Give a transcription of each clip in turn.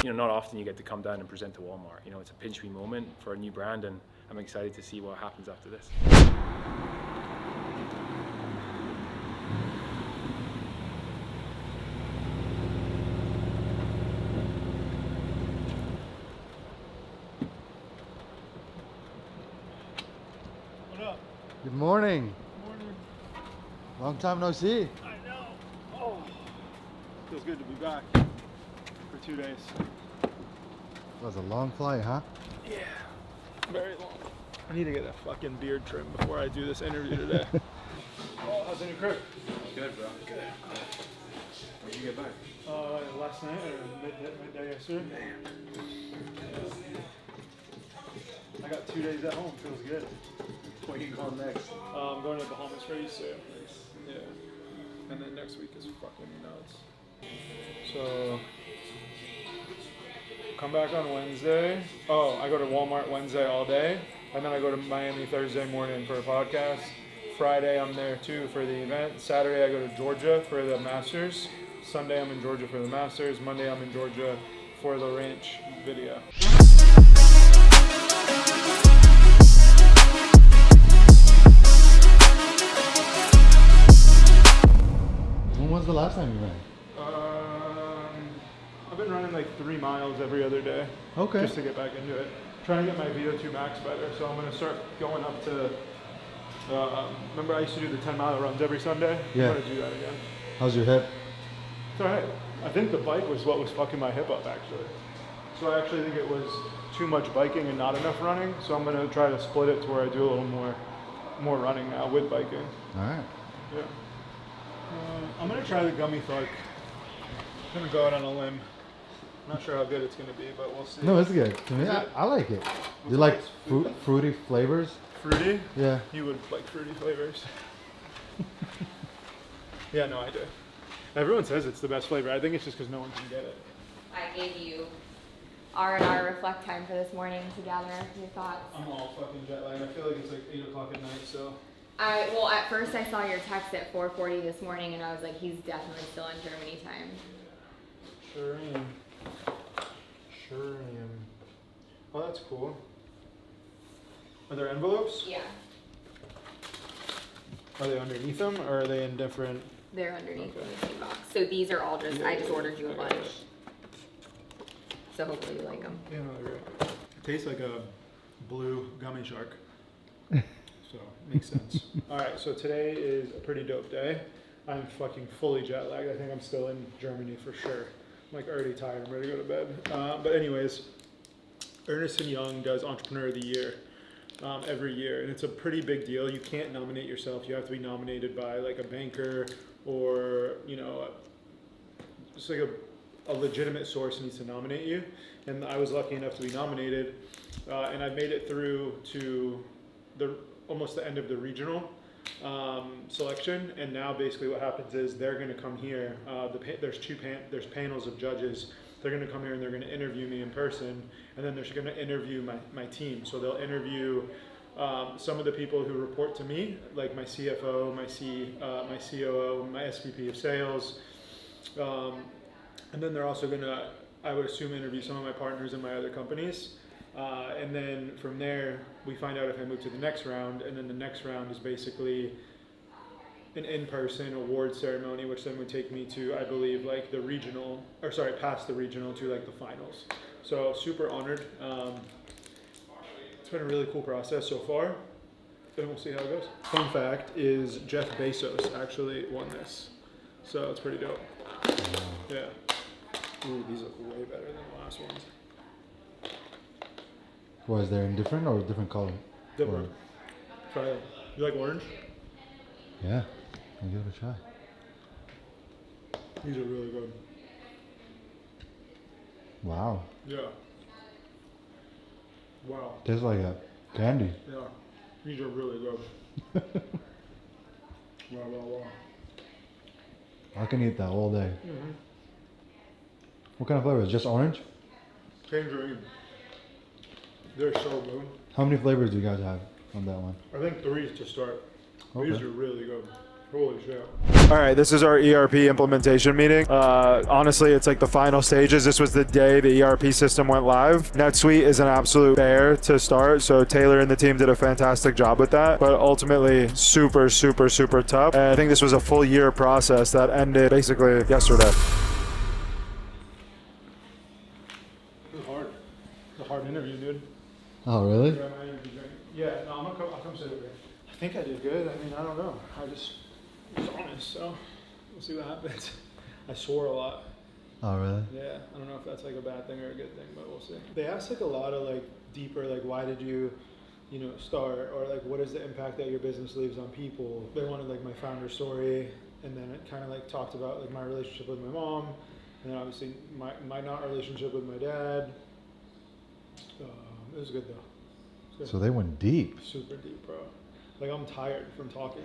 not often you get to come down and present to Walmart. It's a pinch me moment for a new brand, and I'm excited to see what happens after this. What up? Good morning. Good morning. Long time no see. I know. Oh, feels good to be back for 2 days. That was a long flight, huh? Yeah, very long. I need to get a fucking beard trim before I do this interview today. Oh, how's the new crib? Good, bro. Good. When did you get back? Last night or midday yesterday. I got 2 days at home. Feels good. Where are you going next? I'm going to the Bahamas for Easter. Yeah. And then next week is fucking nuts. So, come back on Wednesday. Oh, I go to Walmart Wednesday all day. And then I go to Miami Thursday morning for a podcast. Friday I'm there too for the event. Saturday I go to Georgia for the Masters. Sunday I'm in Georgia for the Masters. Monday I'm in Georgia for the ranch video. When was the last time you ran? I've been running like 3 miles every other day. Okay. Just to get back into it. Trying to get my VO2 max better, so I'm gonna start going up to. Remember, I used to do the 10-mile runs every Sunday. Yeah. I'm gonna do that again. How's your hip? It's alright. I think the bike was what was fucking my hip up actually. So I actually think it was too much biking and not enough running. So I'm gonna try to split it to where I do a little more running now with biking. All right. Yeah. I'm gonna try the gummy Thark. I'm gonna go out on a limb. Not sure how good it's gonna be, but we'll see. No, it's good. To me, I like it. You like fruity flavors? Fruity? Yeah. You would like fruity flavors. Yeah, no, I do. Everyone says it's the best flavor. I think it's just because no one can get it. I gave you R&R reflect time for this morning to gather your thoughts. I'm all fucking jet lagged. I feel like it's like 8 o'clock at night, so. Well, at first I saw your text at 4:40 this morning, and I was like, he's definitely still in Germany time. Sure am. Sure am. Oh, that's cool. Are there envelopes? Yeah, Are they underneath them, or are they in different? they're underneath Okay. in the same box. So these are all just, I just ordered you a I got bunch. it. So hopefully you like them. Yeah, no, they're great. It tastes like a blue gummy shark. So, makes sense. Alright, so today is a pretty dope day. I'm fucking fully jet lagged. I think I'm still in Germany for sure. I'm like already tired. I'm ready to go to bed. But anyways, Ernst & Young does Entrepreneur of the Year every year. And it's a pretty big deal. You can't nominate yourself. You have to be nominated by like a banker or, just like a legitimate source needs to nominate you. And I was lucky enough to be nominated. And I made it through to almost the end of the regional selection, and now basically what happens is they're going to come here. There's panels of judges. They're going to come here and they're going to interview me in person, and then they're going to interview my team. So they'll interview some of the people who report to me, like my CFO, my COO, my SVP of sales, and then they're also going to, I would assume, interview some of my partners in my other companies. And then from there, we find out if I move to the next round, and then the next round is basically an in-person award ceremony, which then would take me to, I believe, like past the regional to like the finals. So super honored. It's been a really cool process so far, and we'll see how it goes. Fun fact is Jeff Bezos actually won this, so it's pretty dope. Yeah. Ooh, these look way better than the last ones. Was there in different or different color? Different. Try it. You like orange? Yeah, I'll give it a try. These are really good. Wow. Yeah. Wow. Tastes like a candy. Yeah. These are really good. Wow. I can eat that all day. Mm-hmm. What kind of flavor is it? Just orange? Tangerine. They're so good. How many flavors do you guys have on that one? I think 3 to start. Okay. These are really good. Holy shit. All right, this is our ERP implementation meeting. Honestly, it's like the final stages. This was the day the ERP system went live. NetSuite is an absolute bear to start, so Taylor and the team did a fantastic job with that, but ultimately super, super, super tough. And I think this was a full year process that ended basically yesterday. It was hard. It was a hard interview, dude. Oh, really? Yeah, no, I'll come sit over here. I think I did good. I mean, I don't know. I just was honest, so we'll see what happens. I swore a lot. Oh, really? Yeah, I don't know if that's like a bad thing or a good thing, but we'll see. They asked like a lot of like deeper, like why did you start, or like what is the impact that your business leaves on people. They wanted like my founder story, and then it kind of like talked about like my relationship with my mom, and then obviously my not relationship with my dad. It was good though. It was good. So they went deep. Super deep, bro. Like I'm tired from talking.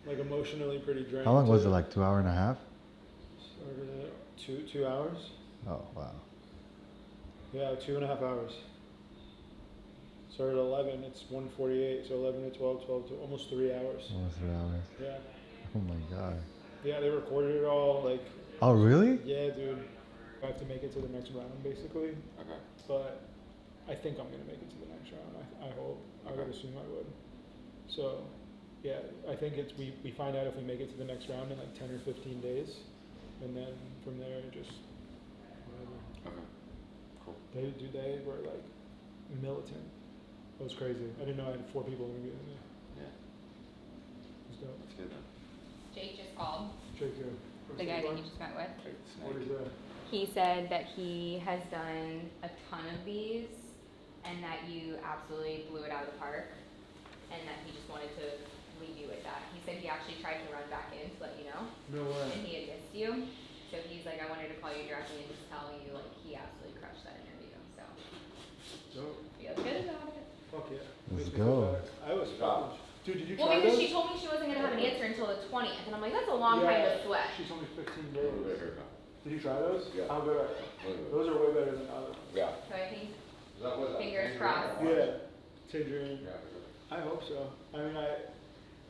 Like emotionally pretty drained. How long was it? Like 2.5 hours? Started at 2 hours. Oh, wow. Yeah, 2.5 hours. Started at 11. It's 1:48. So 11 to 12, 12 to almost 3 hours. Almost 3 hours. Yeah. Oh my God. Yeah, they recorded it all. Like. Oh, really? Yeah, dude. I have to make it to the next round, basically. Okay. But I think I'm gonna make it to the next round. I hope. I would assume I would. So, yeah, I think it's we find out if we make it to the next round in like 10 or 15 days, and then from there just whatever. Okay. Cool. They were like militant. It was crazy. I didn't know I had 4 people interviewing me. Yeah. It was dope. That's good then. Jake just called, Jake, the guy that you just met with. What is that? He said that he has done a ton of these and that you absolutely blew it out of the park and that he just wanted to leave you with that. He said he actually tried to run back in to let you know No way. and he had missed you. So he's like, I wanted to call you directly and just tell you like he absolutely crushed that interview. So Dope. feel good about it. Fuck yeah. Let's Makes me feel go. better. I was fucking. Dude, did you Well, try because those? she told me she wasn't gonna have an answer until the 20th, and I'm like, that's a long time to sweat. She told me 15 A little bit days. here now. Did you try those? Yeah. How good are they? Really good. Those are way better than the other ones. Yeah. So I think Is that what Fingers crossed. Yeah. Tangerine. Yeah. I hope so. I mean,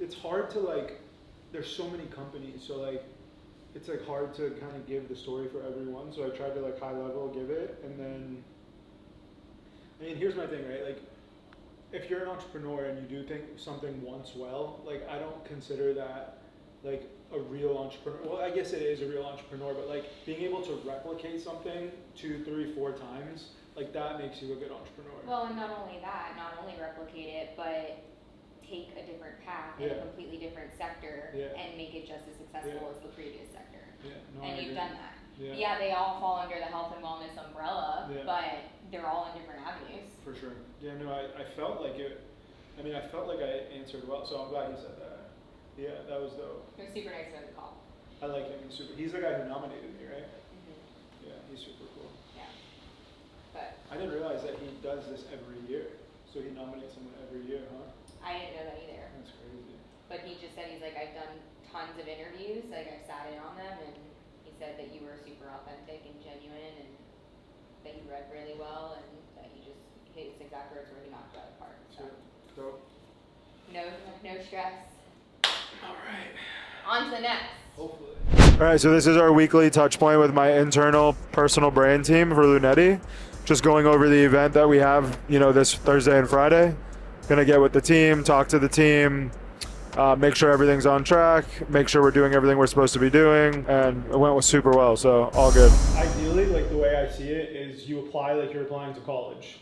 it's hard to like, there's so many companies, so like, it's like hard to kind of give the story for everyone. So I tried to like high level give it, and then, I mean, here's my thing, right? Like, if you're an entrepreneur and you do think something once well, like I don't consider that like a real entrepreneur. Well, I guess it is a real entrepreneur, but like being able to replicate something 2, 3, 4 times, like that makes you a good entrepreneur. well, and not only that, not only replicate it, but take a different path in a Yeah. completely different sector Yeah. and make it just as successful Yeah. as the previous sector. Yeah, no, I And you've agree. done that. Yeah, Yeah, they all fall under the health and wellness umbrella, Yeah. but they're all in different avenues. for sure. Yeah, no, I felt like it. I mean, I felt like I answered well, so I'm glad he said that. Yeah, that was dope. It was super nice about the call. I like him. He's super. He's the guy who nominated me, right? Mm-hmm. Yeah, he's super cool. Yeah. But I didn't realize that he does this every year. So he nominates someone every year, huh? I didn't know that either. That's crazy. But he just said, he's like, I've done tons of interviews, like I've sat in on them, and he said that you were super authentic and genuine, and that you read really well, and that you just hit his exact words where he knocked it out of the park. So Dope. no stress. All right. On to the next. Hopefully. All right, so this is our weekly touch point with my internal personal brand team for Lunetti. Just going over the event that we have, this Thursday and Friday. Gonna get with the team, talk to the team, make sure everything's on track, make sure we're doing everything we're supposed to be doing, and it went super well, so all good. Ideally, like the way I see it is you apply like you're applying to college.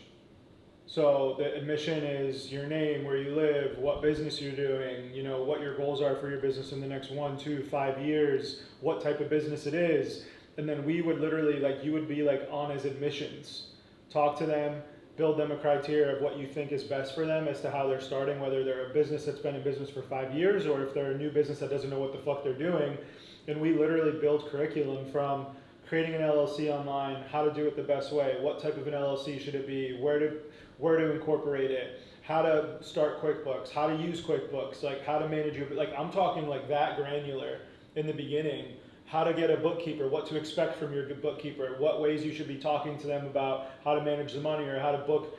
So the admission is your name, where you live, what business you're doing, what your goals are for your business in the next 1, 2, 5 years, what type of business it is. And then we would literally, you would be on as admissions. Talk to them, build them a criteria of what you think is best for them as to how they're starting, whether they're a business that's been in business for 5 years or if they're a new business that doesn't know what the fuck they're doing. And we literally build curriculum from creating an LLC online, how to do it the best way, what type of an LLC should it be, where to incorporate it, how to start QuickBooks, how to use QuickBooks, how to manage your, I'm talking that granular in the beginning, how to get a bookkeeper, what to expect from your bookkeeper, what ways you should be talking to them about how to manage the money or how to book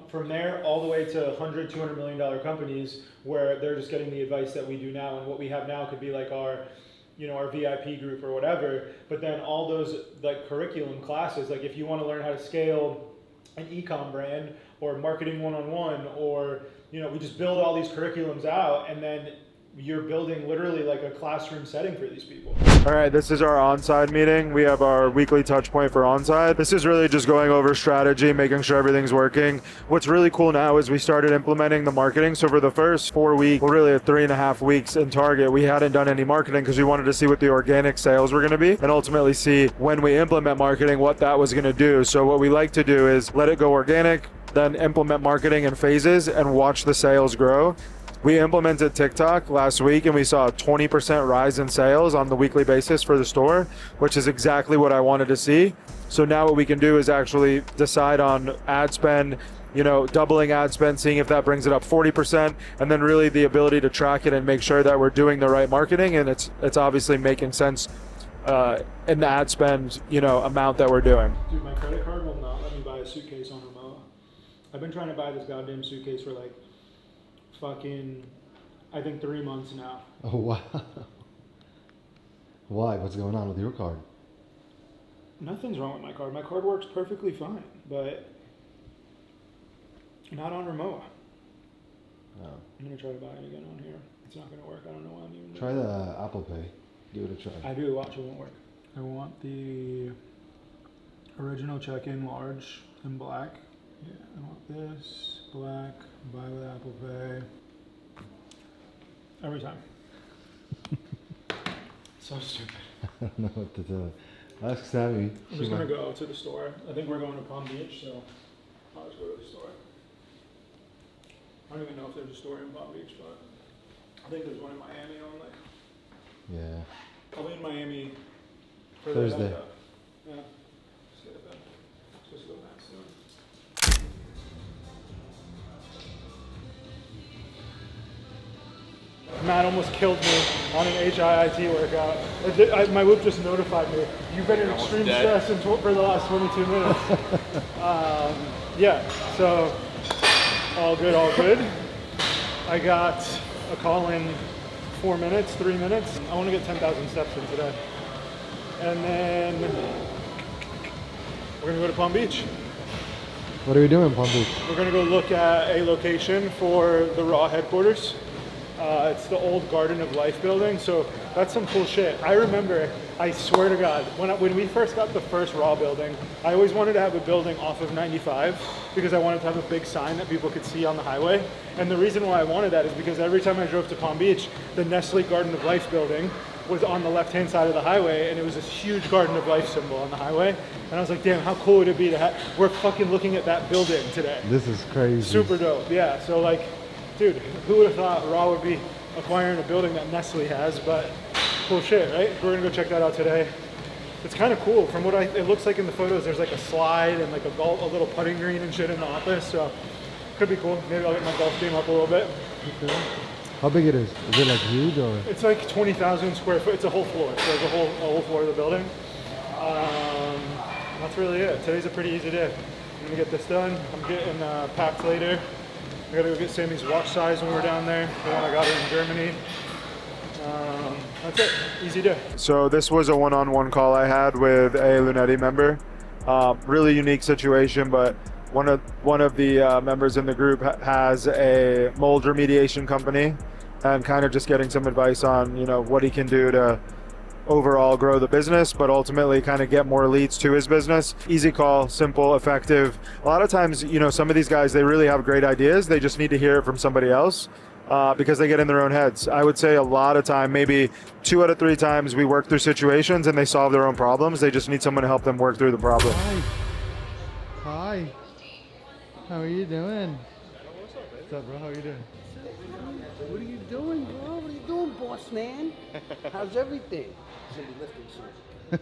from there all the way to $100, $200 million companies where they're just getting the advice that we do now, and what we have now could be like our, you know, our VIP group or whatever. But then all those like curriculum classes, like if you want to learn how to scale an e-com brand or marketing one-on-one, or, you know, we just build all these curriculums out, and then you're building literally like a classroom setting for these people. All right, this is our on-side meeting. We have our weekly touch point for on-side. This is really just going over strategy, making sure everything's working. What's really cool now is we started implementing the marketing. So for the first 4 weeks, well, really 3.5 weeks in Target, we hadn't done any marketing because we wanted to see what the organic sales were going to be, and ultimately see when we implement marketing what that was going to do. So what we like to do is let it go organic, then implement marketing in phases and watch the sales grow. We implemented TikTok last week and we saw a 20% rise in sales on the weekly basis for the store, which is exactly what I wanted to see. So now what we can do is actually decide on ad spend, you know, doubling ad spend, seeing if that brings it up 40%, and then really the ability to track it and make sure that we're doing the right marketing, and it's obviously making sense in the ad spend, you know, amount that we're doing. Dude, my credit card will not let me buy a suitcase on remote. I've been trying to buy this goddamn suitcase for like fucking, I think 3 months now. Oh wow. Why? What's going on with your card? Nothing's wrong with my card. My card works perfectly fine, but not on remote. Oh. I'm gonna try to buy it again on here. It's not gonna work. I don't know why I'm even Try the Apple Pay. Give it a try. I do. Watch, it won't work. I want the original check-in large in black. Yeah, I want this black. Buy with Apple Pay. Every time. So stupid. I don't know what to do. Ask Sammy. I'm just gonna go to the store. I think we're going to Palm Beach, so I'll just go to the store. I don't even know if there's a store in Palm Beach, but I think there's one in Miami only. Yeah. I'll be in Miami for Thursday. the event, though. Yeah. Let's get it then. Let's go back soon. Matt almost killed me on an HIIT workout. My Whoop just notified me. You've been in extreme stress for the last 22 minutes. Yeah, so all good, all good. I got a call in 4 minutes, 3 minutes. I want to get 10,000 steps in today. And then we're going to go to Palm Beach. What are we doing in Palm Beach? We're going to go look at a location for the Raw headquarters. It's the old Garden of Life building, so that's some cool shit. I remember, I swear to God, when we first got the first Raw building, I always wanted to have a building off of 95 because I wanted to have a big sign that people could see on the highway. And the reason why I wanted that is because every time I drove to Palm Beach, the Nestle Garden of Life building was on the left-hand side of the highway, and it was this huge Garden of Life symbol on the highway. And I was like, damn, how cool would it be to have, we're fucking looking at that building today. This is crazy. Super dope, yeah. So like, dude, who would have thought Raw would be acquiring a building that Nestle has, but cool shit, right? We're gonna go check that out today. It's kind of cool. From what it looks like in the photos, there's like a slide and like a little putting green and shit in the office, so could be cool. Maybe I'll get my golf game up a little bit. Okay. How big it is? Is it like huge or? It's like 20,000 square foot. It's a whole floor. So it's a whole floor of the building. That's really it. Today's a pretty easy day. I'm gonna get this done. I'm getting packed later. I gotta go get Sammy's watch size when we're down there. The one I got her in Germany. That's it. Easy day. So this was a one-on-one call I had with a Lunetti member. Really unique situation, but one of the members in the group has a mold remediation company, and kind of just getting some advice on, you know, what he can do to overall grow the business, but ultimately kind of get more leads to his business. Easy call, simple, effective. A lot of times, you know, some of these guys, they really have great ideas. They just need to hear it from somebody else because they get in their own heads. I would say a lot of time, maybe 2 out of 3 times we work through situations and they solve their own problems. They just need someone to help them work through the problem. Hi. How are you doing? What's up, bro? How are you doing? What are you doing, bro? What are you doing, boss man? How's everything? He's gonna be lifting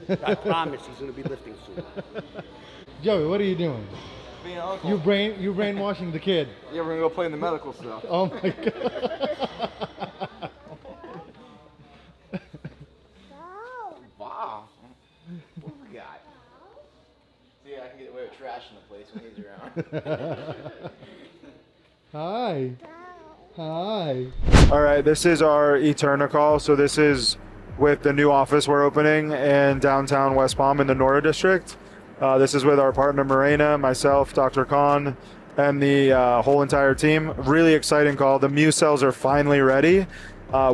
soon. I promise he's gonna be lifting soon. Joey, what are you doing? Me and Uncle. You brainwashing the kid. Yeah, we're gonna go play in the medical stuff. Oh my god. Wow. What we got? See, I can get away We're trash in the place when he's around. Hi. Hi. All right, this is our Eterna call. So this is with the new office we're opening in downtown West Palm in the Nora district. This is with our partner Marina, myself, Dr. Khan, and the whole entire team. Really exciting call. The Muse cells are finally ready.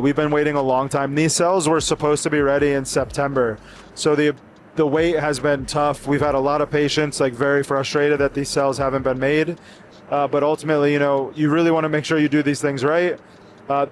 We've been waiting a long time. These cells were supposed to be ready in September. So the wait has been tough. We've had a lot of patients like very frustrated that these cells haven't been made. But ultimately, you know, you really want to make sure you do these things right.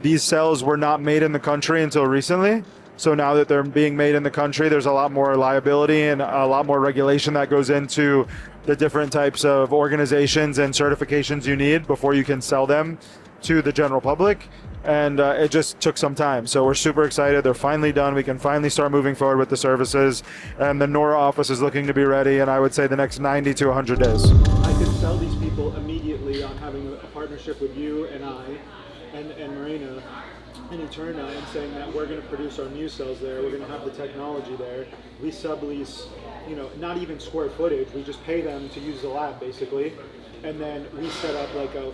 These cells were not made in the country until recently. So now that they're being made in the country, there's a lot more liability and a lot more regulation that goes into the different types of organizations and certifications you need before you can sell them to the general public. And it just took some time. So we're super excited. They're finally done. We can finally start moving forward with the services. And the Nora office is looking to be ready in, I would say, the next 90 to 100 days. I could sell these people immediately on having a partnership with you and I and Marina and Eterna, and saying that we're going to produce our Muse cells there. We're going to have the technology there. We sublease, you know, not even square footage. We just pay them to use the lab, basically. And then we set up like a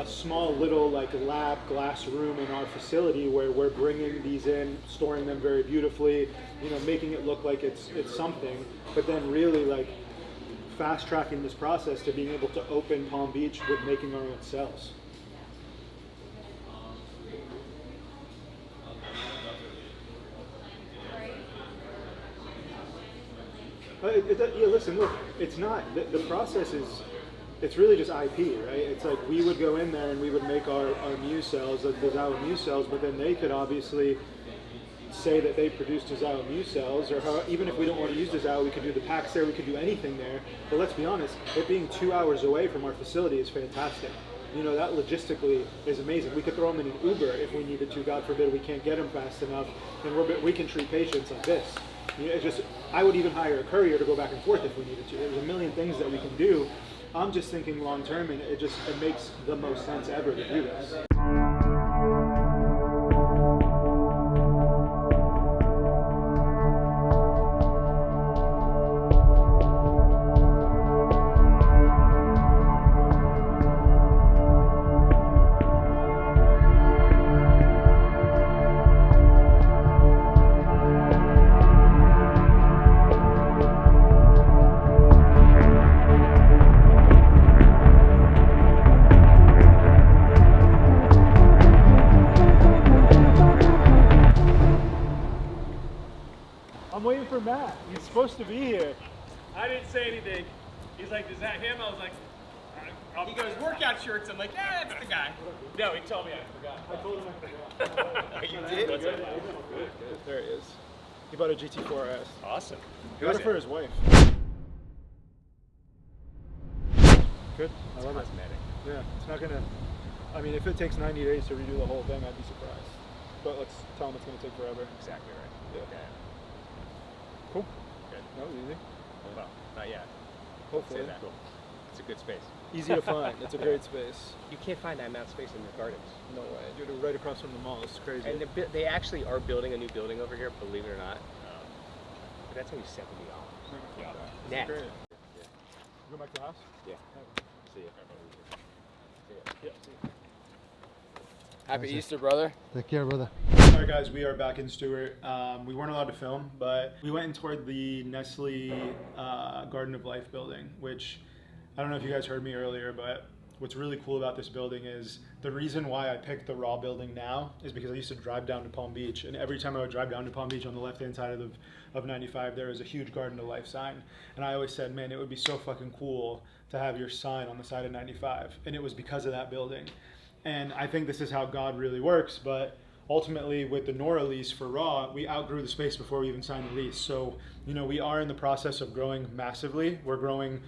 small little like lab glass room in our facility where we're bringing these in, storing them very beautifully, you know, making it look like it's something, but then really like fast tracking this process to being able to open Palm Beach with making our own cells. Yeah, listen, look, it's not, the process is, it's really just IP, right? It's like we would go in there and we would make our Muse cells, like the Zao Muse cells, but then they could obviously say that they produced the Zao Muse cells, or how, even if we don't want to use the Zao, we could do the packs there, we could do anything there. But let's be honest, it being 2 hours away from our facility is fantastic. You know, that logistically is amazing. We could throw them in an Uber if we needed to. God forbid we can't get them fast enough, and we can treat patients like this. You know, it's just, I would even hire a courier to go back and forth if we needed to. There's a million things that we can do. I'm just thinking long term, and it makes the most sense ever to do this. I'm waiting for Matt. He's supposed to be here. I didn't say anything. He's like, is that him? I was like, he goes, workout shirts. I'm like, yeah, that's the guy. No, he told me I forgot. I told him I forgot. You did? Good. There he is. He bought a GT4 RS. Awesome. He got it for his wife. Good. I love it. Cosmetic. Yeah, it's not gonna. I mean, if it takes 90 days to redo the whole thing, I'd be surprised. But let's tell him it's gonna take forever. Exactly right. Yeah. Okay. Cool. Good. That was easy. Well, not yet. Hopefully. Say that. Cool. It's a good space. Easy to find. It's a great space. You can't find that amount of space in your gardens. No way. Dude, we're right across from the mall. It's crazy. And they actually are building a new building over here, believe it or not. But that's only $70. Yeah. Net. Great. Go back to the house? Yeah. See ya. Yeah, see you. Happy Easter, brother. Take care, brother. All right, guys, we are back in Stewart. We weren't allowed to film, but we went and toured the Nestle Garden of Life building, which I don't know if you guys heard me earlier, but what's really cool about this building is the reason why I picked the Raw building now is because I used to drive down to Palm Beach, and every time I would drive down to Palm Beach on the left-hand side of 95, there was a huge Garden of Life sign. And I always said, man, it would be so fucking cool to have your sign on the side of 95. And it was because of that building. And I think this is how God really works, but ultimately with the Nora lease for Raw, we outgrew the space before we even signed the lease. So, you know, we are in the process of growing massively. We're growing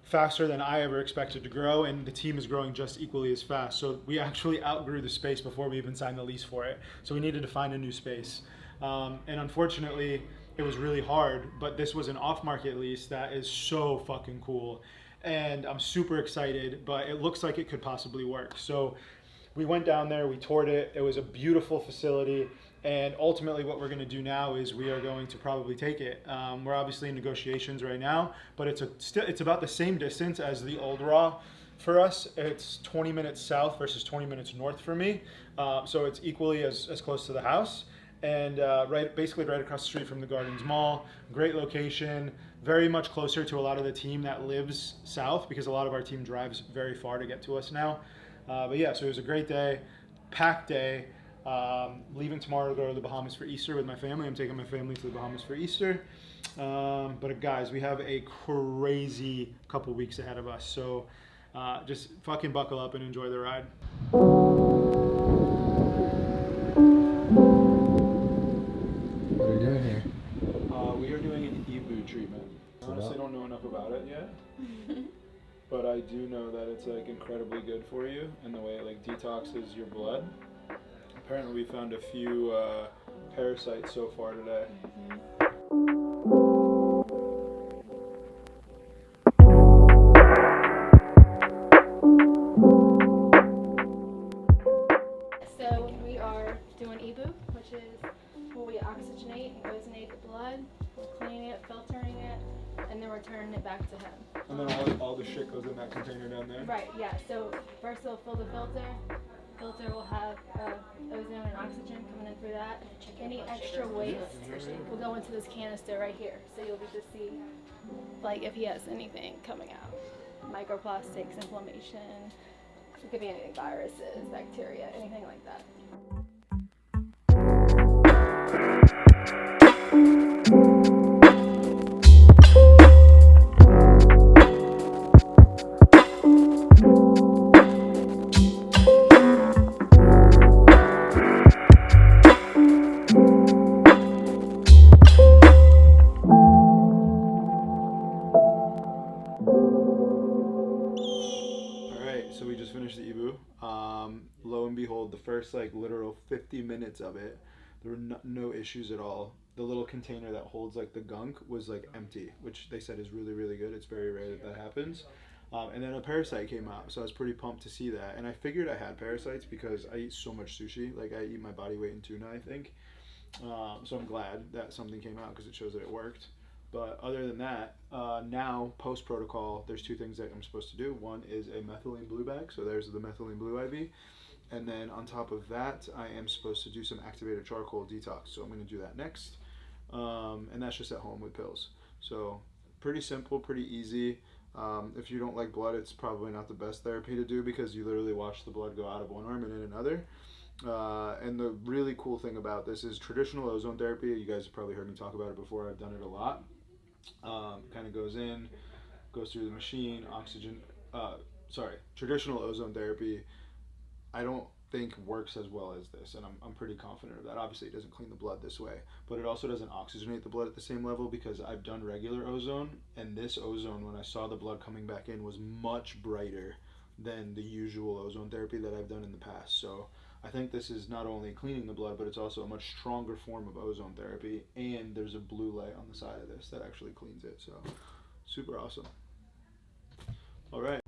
faster than I ever expected to grow, and the team is growing just equally as fast. So we actually outgrew the space before we even signed the lease for it. So we needed to find a new space. And unfortunately, it was really hard, but this was an off-market lease that is so fucking cool. And I'm super excited, but it looks like it could possibly work. So we went down there, we toured it. It was a beautiful facility. And ultimately what we're going to do now is we are going to probably take it. We're obviously in negotiations right now, but it's about the same distance as the old Raw for us. It's 20 minutes south versus 20 minutes north for me. So it's equally as close to the house. And basically right across the street from the Gardens Mall. Great location, very much closer to a lot of the team that lives south, because a lot of our team drives very far to get to us now. But yeah, so it was a great day, packed day. Leaving tomorrow to go to the Bahamas for Easter with my family. I'm taking my family to the Bahamas for Easter. But guys, we have a crazy couple weeks ahead of us. So just fucking buckle up and enjoy the ride. What are we doing here? We are doing an EBU treatment. I honestly don't know enough about it yet. But I do know that it's like incredibly good for you, and the way it like detoxes your blood. Apparently we found a few parasites so far today. So we are doing EBU, which is where we oxygenate and ozonate the blood, we're cleaning it, filtering it, and then returning it back to him. And then all the shit goes in that container down there? Right, yeah. So first they'll fill the filter. Filter will have ozone and oxygen coming in through that. Any extra waste will go into this canister right here. So you'll get to see like if he has anything coming out. Microplastics, inflammation, it could be anything, viruses, bacteria, anything like that. So we just finished the EBU. Lo and behold, the first like literal 50 minutes of it, there were no issues at all. The little container that holds like the gunk was like empty, which they said is really, really good. It's very rare that happens. And then a parasite came out, so I was pretty pumped to see that. And I figured I had parasites because I eat so much sushi. Like I eat my body weight in tuna, I think. So I'm glad that something came out because it shows that it worked. But other than that, now post-protocol, there's two things that I'm supposed to do. One is a methylene blue bag, so there's the methylene blue IV. And then on top of that, I am supposed to do some activated charcoal detox. So I'm going to do that next. And that's just at home with pills. So pretty simple, pretty easy. If you don't like blood, it's probably not the best therapy to do because you literally watch the blood go out of one arm and in another. And the really cool thing about this is traditional ozone therapy. You guys have probably heard me talk about it before. I've done it a lot. Kind of goes in, goes through the machine, traditional ozone therapy I don't think works as well as this, and I'm pretty confident of that. Obviously it doesn't clean the blood this way, but it also doesn't oxygenate the blood at the same level because I've done regular ozone, and this ozone, when I saw the blood coming back in, was much brighter than the usual ozone therapy that I've done in the past. So I think this is not only cleaning the blood, but it's also a much stronger form of ozone therapy, and there's a blue light on the side of this that actually cleans it. So super awesome. All right.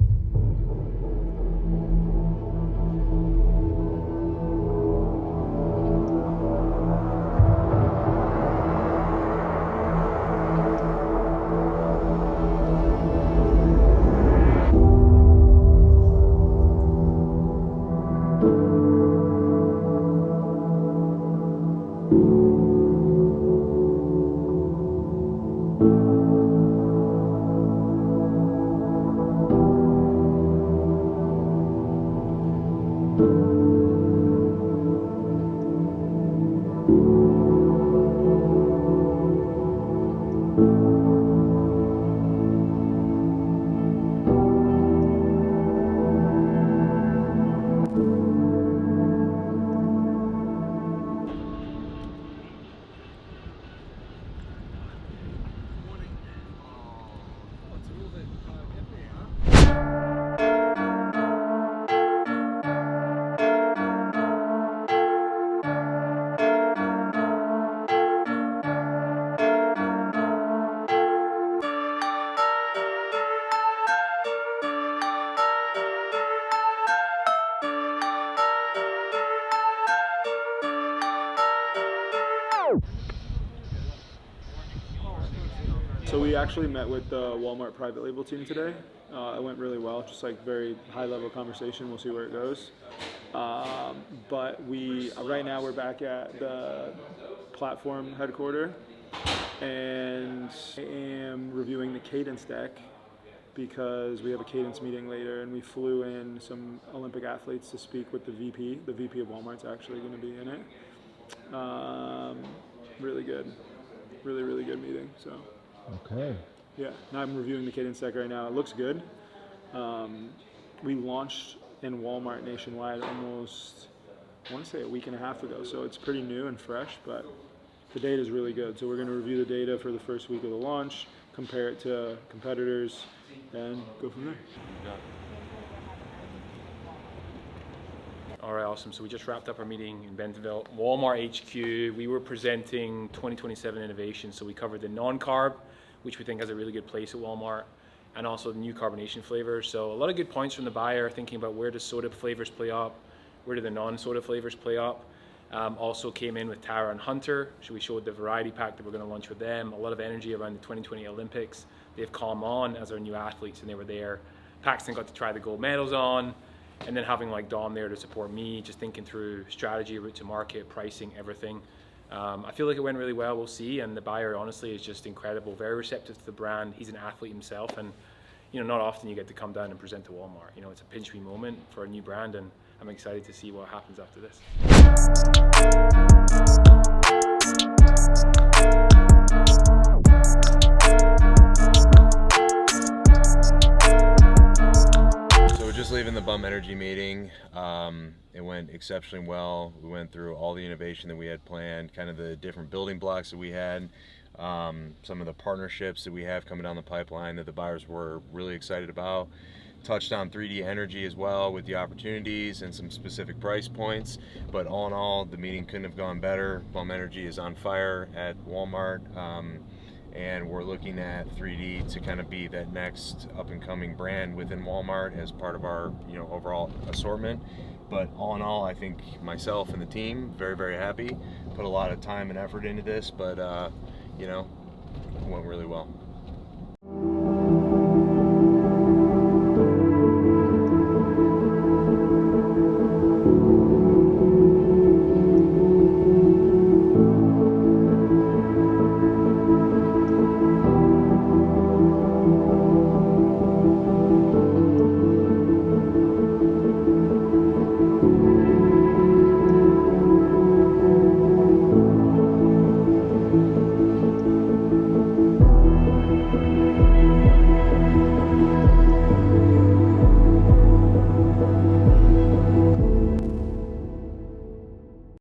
we actually met with the Walmart private label team today. It went really well, just like very high level conversation. We'll see where it goes. But right now we're back at the platform headquarters, and I am reviewing the cadence deck because we have a cadence meeting later, and we flew in some Olympic athletes to speak with the VP. The VP of Walmart's actually going to be in it. Really good. Really good meeting. So. Okay. Yeah, now I'm reviewing the cadence deck right now. It looks good. We launched in Walmart nationwide almost, I want to say a week and a half ago, so it's pretty new and fresh, but the data is really good. So we're going to review the data for the first week of the launch, compare it to competitors, and go from there. All right, awesome. So we just wrapped up our meeting in Bentonville, Walmart HQ. We were presenting 2027 innovation. So we covered the non-carb, which we think has a really good place at Walmart, and also the new carbonation flavors. So a lot of good points from the buyer, thinking about where does soda flavors play up, where do the non-soda flavors play up. Also came in with Tara and Hunter. So we showed the variety pack that we're going to launch with them. A lot of energy around the 2020 Olympics. They have come on as our new athletes, and they were there. Paxton got to try the gold medals on. And then having like Dom there to support me, just thinking through strategy, route to market, pricing, everything. I feel like it went really well. We'll see. And the buyer, honestly, is just incredible. Very receptive to the brand. He's an athlete himself, and not often you get to come down and present to Walmart. It's a pinch me moment for a new brand, and I'm excited to see what happens after this. Just leaving the Bum Energy meeting. It went exceptionally well. We went through all the innovation that we had planned, kind of the different building blocks that we had, some of the partnerships that we have coming down the pipeline that the buyers were really excited about. Touched on 3D energy as well with the opportunities and some specific price points. But all in all, the meeting couldn't have gone better. Bum Energy is on fire at Walmart. And we're looking at 3D to kind of be that next up-and-coming brand within Walmart as part of our overall assortment. But all in all, I think myself and the team very happy. Put a lot of time and effort into this, but it went really well.